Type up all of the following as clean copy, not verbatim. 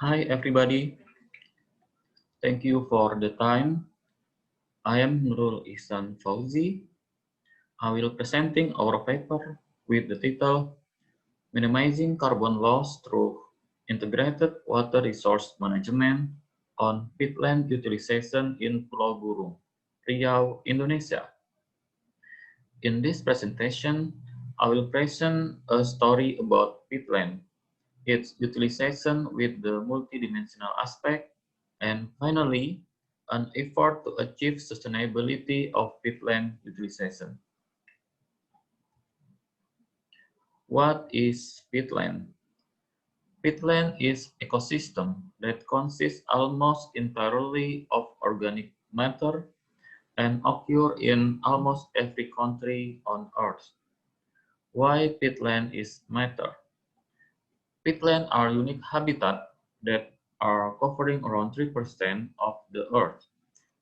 Hi everybody, thank you for the time. I am Nurul Ihsan Fauzi. I will presenting our paper with the title Minimizing Carbon Loss Through Integrated Water Resource Management on Peatland Utilization in Pulau Burung, Riau, Indonesia. In this presentation, I will present a story about peatland, its utilization with the multidimensional aspect, and finally, an effort to achieve sustainability of peatland utilization. What is peatland? Peatland is ecosystem that consists almost entirely of organic matter and occur in almost every country on Earth. Why peatland is matter? Peatland are unique habitat that are covering around 3% of the Earth.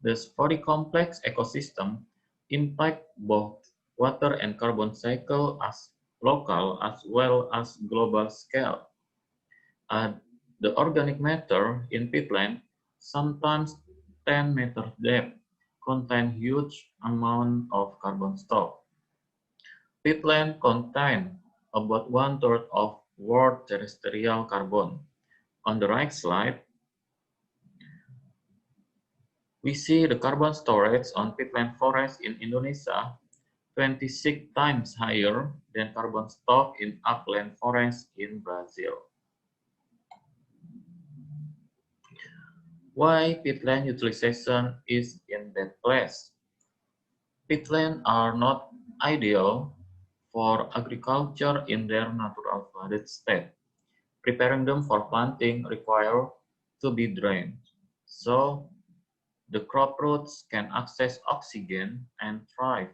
This very complex ecosystem impact both water and carbon cycle as local as well as global scale. The organic matter in peatland, sometimes 10 meters depth, contain huge amount of carbon stock. Peatland contain about one-third of world terrestrial carbon. On the right slide, we see the carbon storage on peatland forest in Indonesia 26 times higher than carbon stock in upland forest in Brazil. Why peatland utilization is in that place? Peatland are not ideal for agriculture in their natural flooded state. Preparing them for planting require to be drained. So the crop roots can access oxygen and thrive.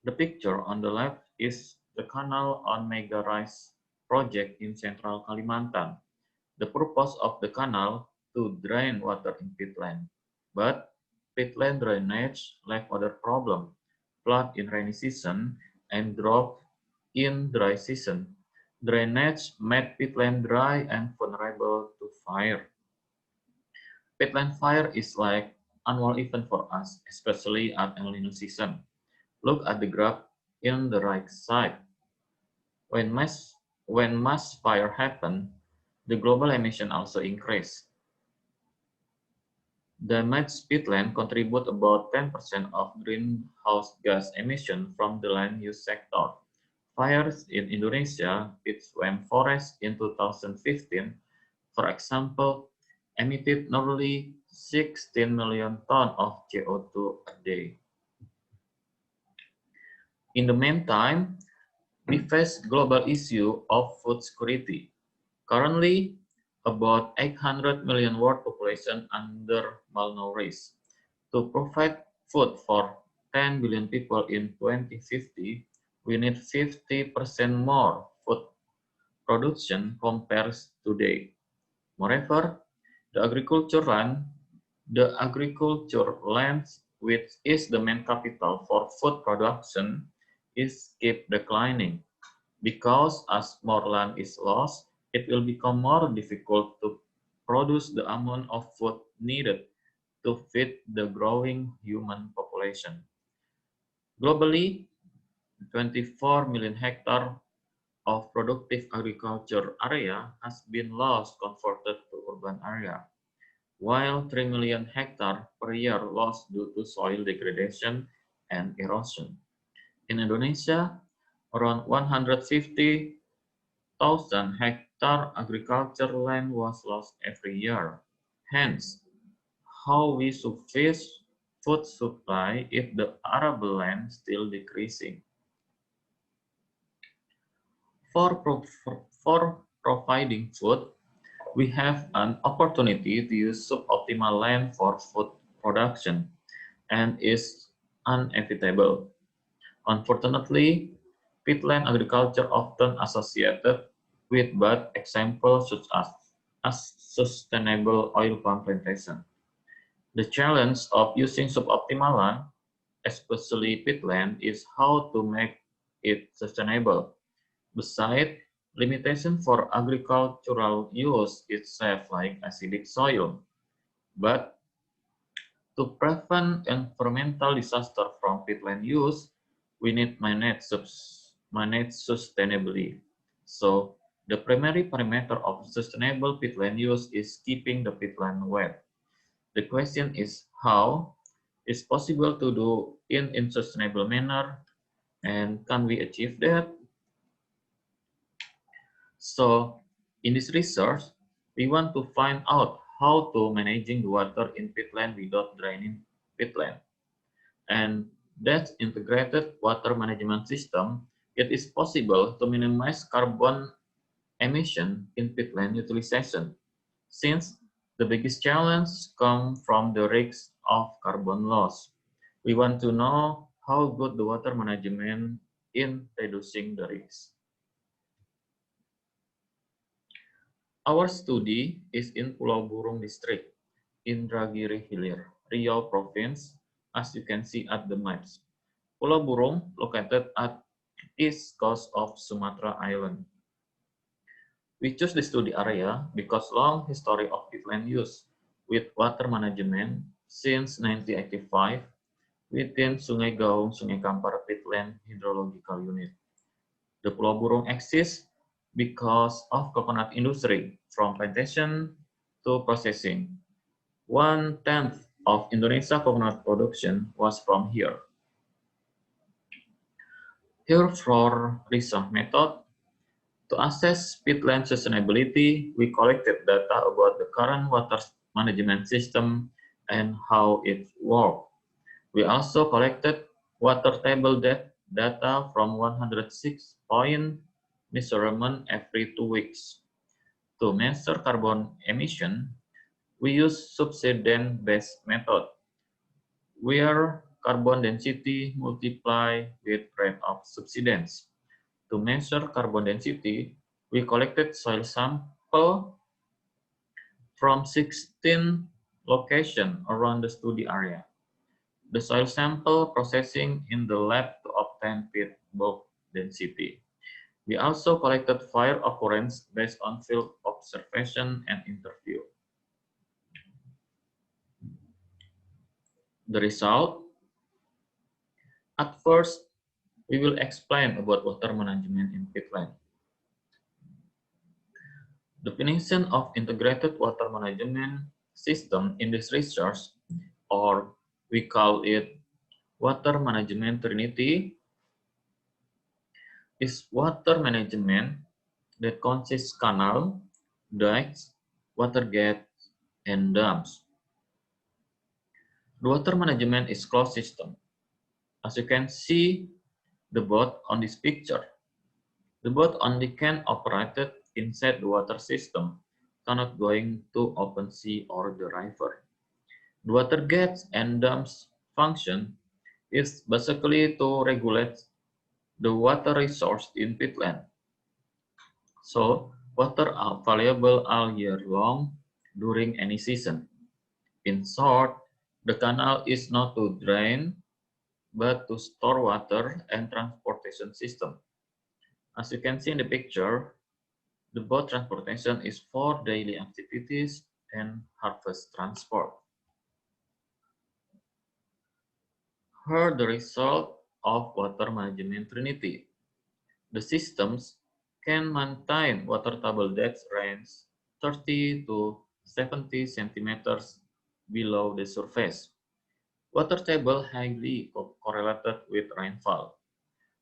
The picture on the left is the canal on Mega Rise project in central Kalimantan. The purpose of the canal to drain water in peatland. But peatland drainage lack other problem, flood in rainy season and drought in dry season. Drainage made peatland dry and vulnerable to fire. Peatland fire is like annual event for us, especially at El Nino season. Look at the graph in the right side. When mass fire happen, the global emission also increase. Damaged peatland contribute about 10% of greenhouse gas emission from the land use sector. Fires in Indonesia, its swamp forest in 2015, for example, emitted nearly 16 million tons of CO2 a day. In the meantime, we face global issue of food security. Currently, about 800 million world population under malnourished. To provide food for 10 billion people in 2050, we need 50% more food production compared to today. Moreover, the agriculture land, which is the main capital for food production, is keep declining. Because as more land is lost, it will become more difficult to produce the amount of food needed to feed the growing human population. Globally, 24 million hectares of productive agriculture area has been lost converted to urban area, while 3 million hectares per year lost due to soil degradation and erosion. In Indonesia, around 150,000 hectare agriculture land was lost every year. Hence, how we suffice food supply if the arable land still decreasing. For providing food, we have an opportunity to use suboptimal land for food production and is inevitable. Unfortunately, peatland agriculture often associated with bad examples such as sustainable oil palm plantation. The challenge of using suboptimal land, especially peatland, is how to make it sustainable. Besides, Limitation for agricultural use is safe like acidic soil, but to prevent environmental disaster from peatland use, we need manage sustainably. So the primary parameter of sustainable peatland use is keeping the peatland wet. The question is how is possible to do in sustainable manner, and can we achieve that? So in this research, we want to find out how to managing the water in peatland without draining peatland. And that integrated water management system, it is possible to minimize carbon emission in peatland utilization, since the biggest challenge comes from the risks of carbon loss. We want to know how good the water management in reducing the risks. Our study is in Pulau Burung District, Indragiri Hilir, Riau Province, as you can see at the maps. Pulau Burung located at east coast of Sumatra Island. We chose the study area because long history of peatland use with water management since 1985 within Sungai Gaung, Sungai Kampar Peatland Hydrological Unit. The Pulau Burung exists because of coconut industry, from plantation to processing. 1/10 of Indonesia coconut production was from here. Here for research method, to assess peatland sustainability, we collected data about the current water management system and how it works. We also collected water table data from 106 point measurement every 2 weeks. To measure carbon emission, we use subsidence-based method, where carbon density multiplied with rate of subsidence. To measure carbon density, we collected soil sample from 16 locations around the study area. The soil sample processing in the lab to obtain peat bulk density. We also collected fire occurrence based on field observation and interview. The result? At first, we will explain about water management in peatland. Definition of integrated water management system in this research, or we call it water management trinity, is water management that consists canal, dikes, water gates, and dams. The water management is closed system. As you can see the boat on this picture, the boat only can operate inside the water system, cannot going to open sea or the river. The water gates and dams function is basically to regulate the water resource in peatland. So, water are valuable all year long during any season. In short, the canal is not to drain, but to store water and transportation system. As you can see in the picture, the boat transportation is for daily activities and harvest transport. Here the result of water management trinity. The systems can maintain water table depth range 30 to 70 centimeters below the surface. Water table highly correlated with rainfall.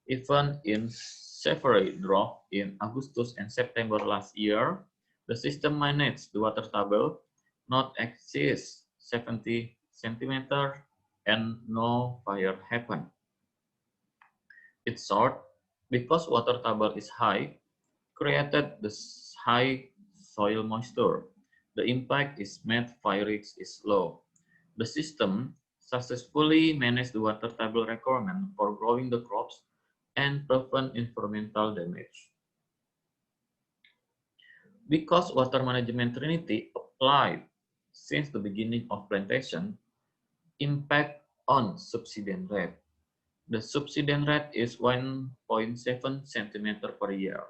Even in severe drought in August and September last year, the system managed the water table not exceed 70 centimeters and no fire happened. It's short because water table is high, created the high soil moisture. The impact is made fire risk is low. The system successfully managed the water table requirement for growing the crops and prevent environmental damage. Because water management trinity applied since the beginning of plantation, impact on subsidence rate. The subsidence rate is 1.7 centimeter per year.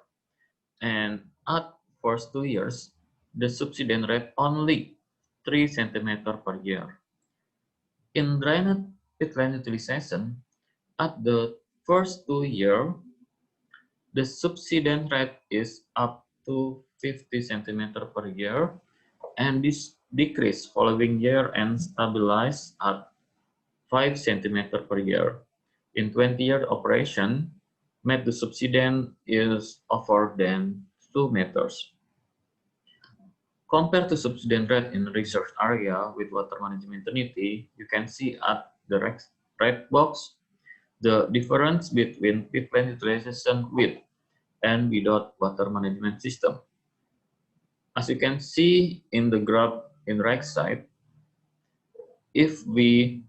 And at first 2 years, the subsidence rate only 3 centimeter per year. In drainage peatland utilization, at the first 2 years, the subsidence rate is up to 50 centimeter per year, and this decrease following year and stabilize at 5 centimeter per year. In 20-year operation, made the subsidence is over than 2 meters. Compared to subsidence rate in research area with water management unity, you can see at the red box the difference between peatland utilization with and without water management system. As you can see in the graph in right side, if we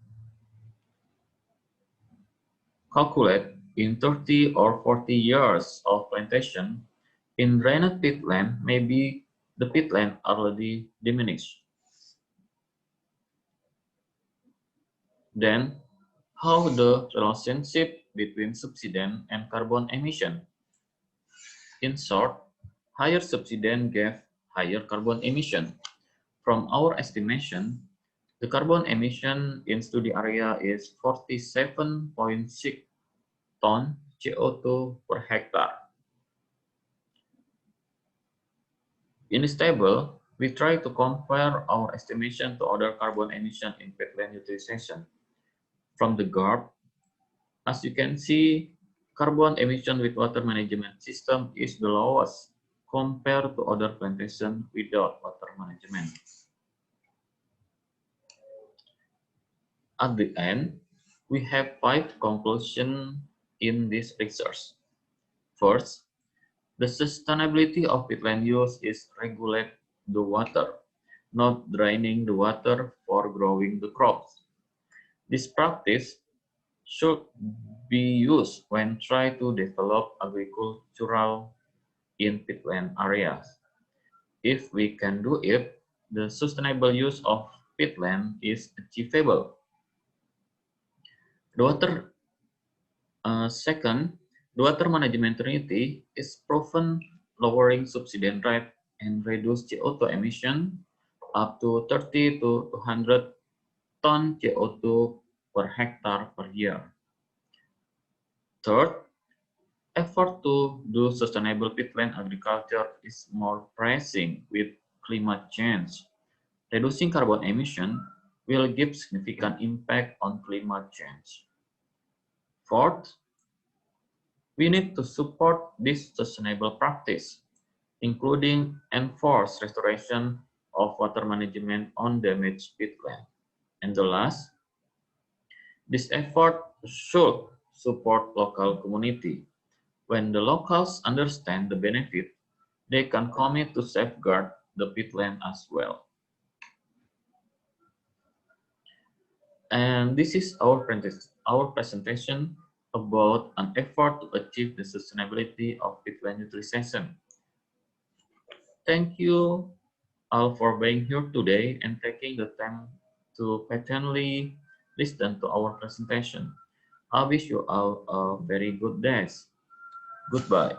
calculate in 30 or 40 years of plantation, in drained peatland, maybe the peatland already diminished. Then, how the relationship between subsidence and carbon emission? In short, higher subsidence gave higher carbon emission. From our estimation, the carbon emission in study area is 47.6 ton CO2 per hectare. In this table, we try to compare our estimation to other carbon emission in peatland utilization. From the graph, as you can see, carbon emission with water management system is the lowest compared to other plantation without water management. At the end, we have 5 conclusions in this research. First, the sustainability of peatland use is regulate the water, not draining the water for growing the crops. This practice should be used when trying to develop agricultural in peatland areas. If we can do it, the sustainable use of peatland is achievable. The water Second, the water management unity is proven lowering subsidence rate and reduce CO2 emission up to 30 to 200 ton CO2 per hectare per year. Third, effort to do sustainable peatland agriculture is more pressing with climate change. Reducing carbon emission will give significant impact on climate change. Fourth, we need to support this sustainable practice, including enforced restoration of water management on damaged peatland. And the last, this effort should support local community. When the locals understand the benefit, they can commit to safeguard the peatland as well. And this is our presentation about an effort to achieve the sustainability of peatland utilization. Thank you all for being here today and taking the time to patiently listen to our presentation. I wish you all a very good day. Goodbye.